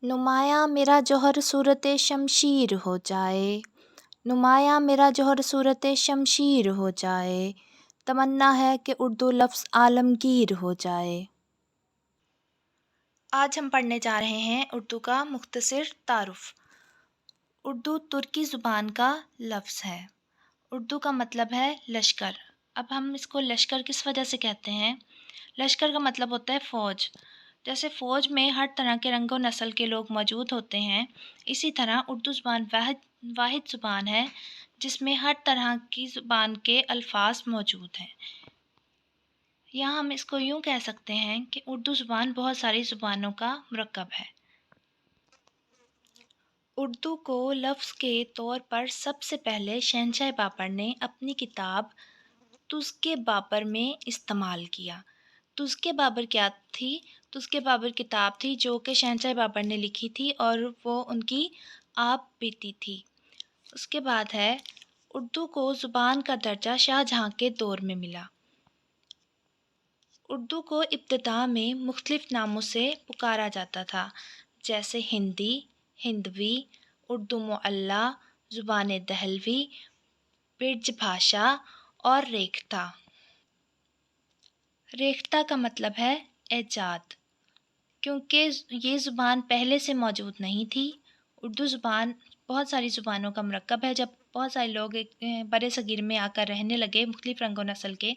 نمایاں میرا جوہر صورت شمشیر ہو جائے، نمایاں میرا جوہر صورت شمشیر ہو جائے، تمنا ہے کہ اردو لفظ عالمگیر ہو جائے۔ آج ہم پڑھنے جا رہے ہیں اردو کا مختصر تعارف۔ اردو ترکی زبان کا لفظ ہے۔ اردو کا مطلب ہے لشکر۔ اب ہم اس کو لشکر کس وجہ سے کہتے ہیں؟ لشکر کا مطلب ہوتا ہے فوج۔ جیسے فوج میں ہر طرح کے رنگ و نسل کے لوگ موجود ہوتے ہیں، اسی طرح اردو زبان واحد زبان ہے جس میں ہر طرح کی زبان کے الفاظ موجود ہیں۔ یا ہم اس کو یوں کہہ سکتے ہیں کہ اردو زبان بہت ساری زبانوں کا مرکب ہے۔ اردو کو لفظ کے طور پر سب سے پہلے شہنشاہ بابر نے اپنی کتاب تذکِ بابر میں استعمال کیا۔ تذکِ بابر کیا تھی؟ تذکِ بابر کتاب تھی جو کہ شہنشاہ بابر نے لکھی تھی اور وہ ان کی آپ بیتی تھی۔ اس کے بعد ہے اردو کو زبان کا درجہ شاہ جہاں کے دور میں ملا۔ اردو کو ابتدا میں مختلف ناموں سے پکارا جاتا تھا، جیسے ہندی، ہندوی، اردو معلیٰ، زبان دہلوی، برج بھاشا اور ریختہ۔ ریختہ کا مطلب ہے ایجاد۔ کیونکہ یہ زبان پہلے سے موجود نہیں تھی، اردو زبان بہت ساری زبانوں کا مرکب ہے۔ جب بہت سارے لوگ برِ صغیر میں آ کر رہنے لگے مختلف رنگ و نسل کے،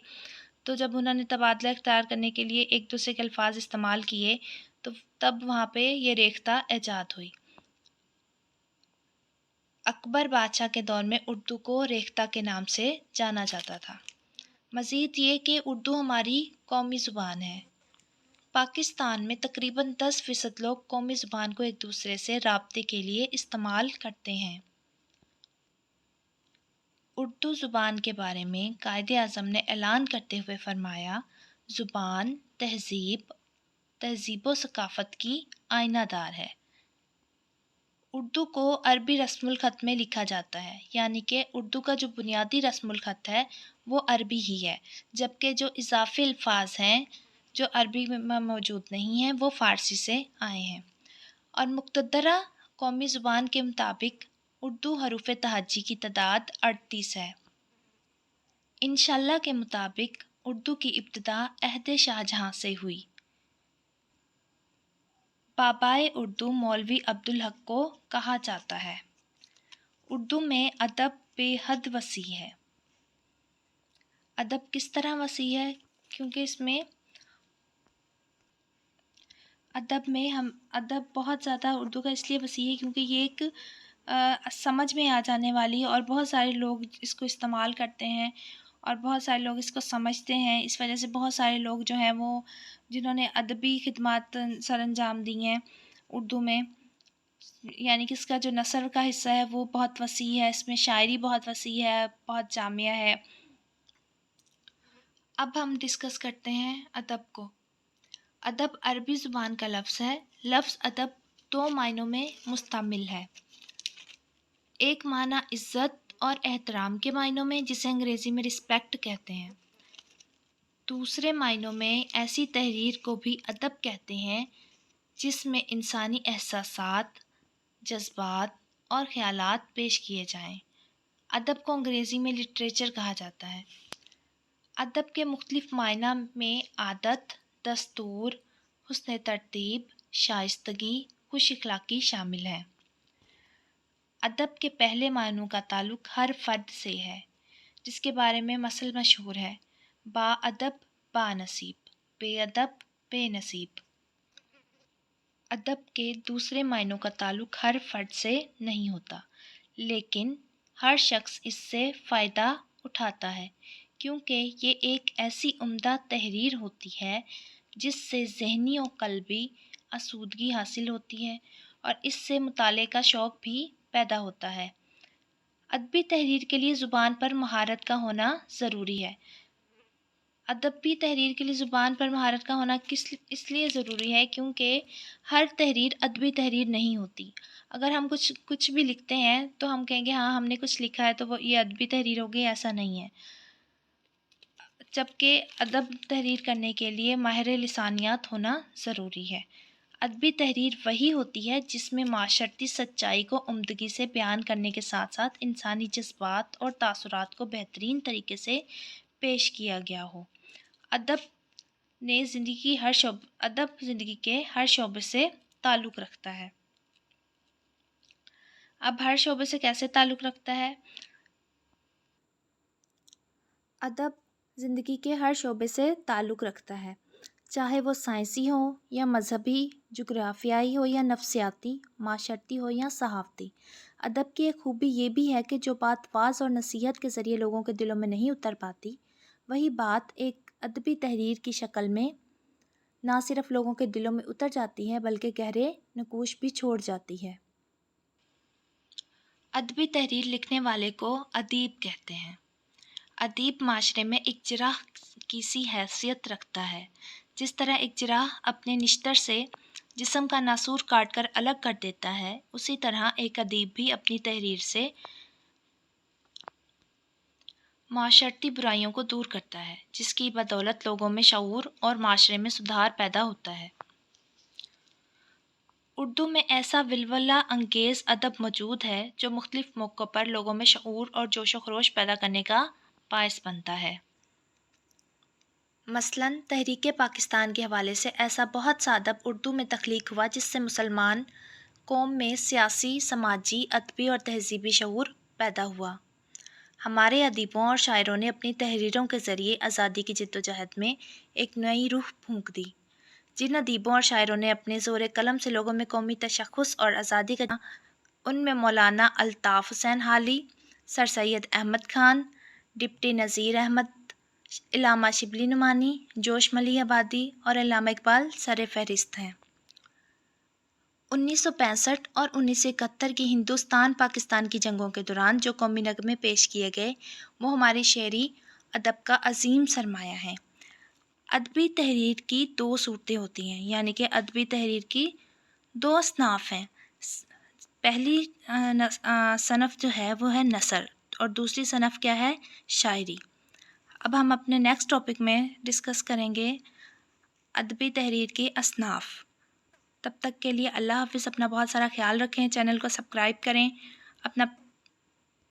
تو جب انہوں نے تبادلہ اختیار کرنے کے لیے ایک دوسرے کے الفاظ استعمال کیے تو تب وہاں پہ یہ ریختہ ایجاد ہوئی۔ اکبر بادشاہ کے دور میں اردو کو ریختہ کے نام سے جانا جاتا تھا۔ مزید یہ کہ اردو ہماری قومی زبان ہے۔ پاکستان میں تقریباً 10% لوگ قومی زبان کو ایک دوسرے سے رابطے کے لیے استعمال کرتے ہیں۔ اردو زبان کے بارے میں قائد اعظم نے اعلان کرتے ہوئے فرمایا، زبان تہذیب و ثقافت کی آئینہ دار ہے۔ اردو کو عربی رسم الخط میں لکھا جاتا ہے، یعنی کہ اردو کا جو بنیادی رسم الخط ہے وہ عربی ہی ہے، جبکہ جو اضافی الفاظ ہیں جو عربی میں موجود نہیں ہیں وہ فارسی سے آئے ہیں۔ اور مقتدرہ قومی زبان کے مطابق اردو حروف تہجی کی تعداد 38 ہے۔ انشاءاللہ کے مطابق اردو کی ابتدا عہد شاہ جہاں سے ہوئی۔ بابائے اردو مولوی عبدالحق کو کہا جاتا ہے۔ اردو میں ادب بے حد وسیع ہے۔ ادب کس طرح وسیع ہے؟ کیونکہ اس میں ادب بہت زیادہ اردو کا اس لیے وسیع ہے کیونکہ یہ ایک سمجھ میں آ جانے والی اور بہت سارے لوگ اس کو استعمال کرتے ہیں اور بہت سارے لوگ اس کو سمجھتے ہیں۔ اس وجہ سے بہت سارے لوگ جو ہیں وہ جنہوں نے ادبی خدمات سر انجام دی ہیں اردو میں، یعنی کہ اس کا جو نثر کا حصہ ہے وہ بہت وسیع ہے، اس میں شاعری بہت وسیع ہے، بہت جامع ہے۔ اب ہم ڈسکس کرتے ہیں ادب کو۔ ادب عربی زبان کا لفظ ہے۔ لفظ ادب 2 معنوں میں مشتمل ہے۔ ایک معنی عزت اور احترام کے معنوں میں، جسے انگریزی میں رسپیکٹ کہتے ہیں۔ دوسرے معنوں میں ایسی تحریر کو بھی ادب کہتے ہیں جس میں انسانی احساسات، جذبات اور خیالات پیش کیے جائیں۔ ادب کو انگریزی میں لٹریچر کہا جاتا ہے۔ ادب کے مختلف معنی میں عادت، دستور، حسن ترتیب، شائستگی، خوش اخلاقی شامل ہیں۔ ادب کے پہلے معنوں کا تعلق ہر فرد سے ہے، جس کے بارے میں مثل مشہور ہے، با ادب با نصیب، بے ادب بے نصیب۔ ادب کے دوسرے معنوں کا تعلق ہر فرد سے نہیں ہوتا، لیکن ہر شخص اس سے فائدہ اٹھاتا ہے، کیونکہ یہ ایک ایسی عمدہ تحریر ہوتی ہے جس سے ذہنی و قلبی آسودگی حاصل ہوتی ہے اور اس سے مطالعے کا شوق بھی پیدا ہوتا ہے۔ ادبی تحریر کے لیے زبان پر مہارت کا ہونا ضروری ہے۔ ادبی تحریر کے لیے زبان پر مہارت کا ہونا اس لیے ضروری ہے کیونکہ ہر تحریر ادبی تحریر نہیں ہوتی۔ اگر ہم کچھ بھی لکھتے ہیں تو ہم کہیں گے ہاں ہم نے کچھ لکھا ہے تو یہ ادبی تحریر ہوگی، ایسا نہیں ہے۔ جبکہ ادب تحریر کرنے کے لیے ماہر لسانیات ہونا ضروری ہے۔ ادبی تحریر وہی ہوتی ہے جس میں معاشرتی سچائی کو عمدگی سے بیان کرنے کے ساتھ ساتھ انسانی جذبات اور تاثرات کو بہترین طریقے سے پیش کیا گیا ہو۔ ادب زندگی کے ہر شعبے سے تعلق رکھتا ہے۔ اب ہر شعبے سے کیسے تعلق رکھتا ہے؟ ادب زندگی کے ہر شعبے سے تعلق رکھتا ہے، چاہے وہ سائنسی ہو یا مذہبی، جغرافیائی ہو یا نفسیاتی، معاشرتی ہو یا صحافتی۔ ادب کی ایک خوبی یہ بھی ہے کہ جو بات واعظ اور نصیحت کے ذریعے لوگوں کے دلوں میں نہیں اتر پاتی، وہی بات ایک ادبی تحریر کی شکل میں نہ صرف لوگوں کے دلوں میں اتر جاتی ہے بلکہ گہرے نقوش بھی چھوڑ جاتی ہے۔ ادبی تحریر لکھنے والے کو ادیب کہتے ہیں۔ ادیب معاشرے میں ایک جراح کی سی حیثیت رکھتا ہے۔ جس طرح ایک جراح اپنے نشتر سے جسم کا ناسور کاٹ کر الگ کر دیتا ہے، اسی طرح ایک ادیب بھی اپنی تحریر سے معاشرتی برائیوں کو دور کرتا ہے، جس کی بدولت لوگوں میں شعور اور معاشرے میں سدھار پیدا ہوتا ہے۔ اردو میں ایسا ولولہ انگیز ادب موجود ہے جو مختلف موقعوں پر لوگوں میں شعور اور جوش و خروش پیدا کرنے کا باعث بنتا ہے۔ مثلاً تحریک پاکستان کے حوالے سے ایسا بہت سا ادب اردو میں تخلیق ہوا جس سے مسلمان قوم میں سیاسی، سماجی، ادبی اور تہذیبی شعور پیدا ہوا۔ ہمارے ادیبوں اور شاعروں نے اپنی تحریروں کے ذریعے آزادی کی جدوجہد میں ایک نئی روح پھونک دی۔ جن ادیبوں اور شاعروں نے اپنے زور قلم سے لوگوں میں قومی تشخص اور آزادی کا ان میں مولانا الطاف حسین حالی، سر سید احمد خان، ڈپٹی نذیر احمد، علامہ شبلی نعمانی، جوش ملی آبادی اور علامہ اقبال سر فہرست ہیں۔ 1965 اور 1971 کی ہندوستان پاکستان کی جنگوں کے دوران جو قومی نغمے پیش کیے گئے وہ ہماری شعری ادب کا عظیم سرمایہ ہیں۔ ادبی تحریر کی دو صورتیں ہوتی ہیں، یعنی کہ ادبی تحریر کی دو اصناف ہیں۔ پہلی صنف جو ہے وہ ہے نثر اور دوسری صنف کیا ہے؟ شاعری۔ اب ہم اپنے نیکسٹ ٹاپک میں ڈسکس کریں گے ادبی تحریر کی اصناف۔ تب تک کے لیے اللہ حافظ، اپنا بہت سارا خیال رکھیں، چینل کو سبسکرائب کریں، اپنا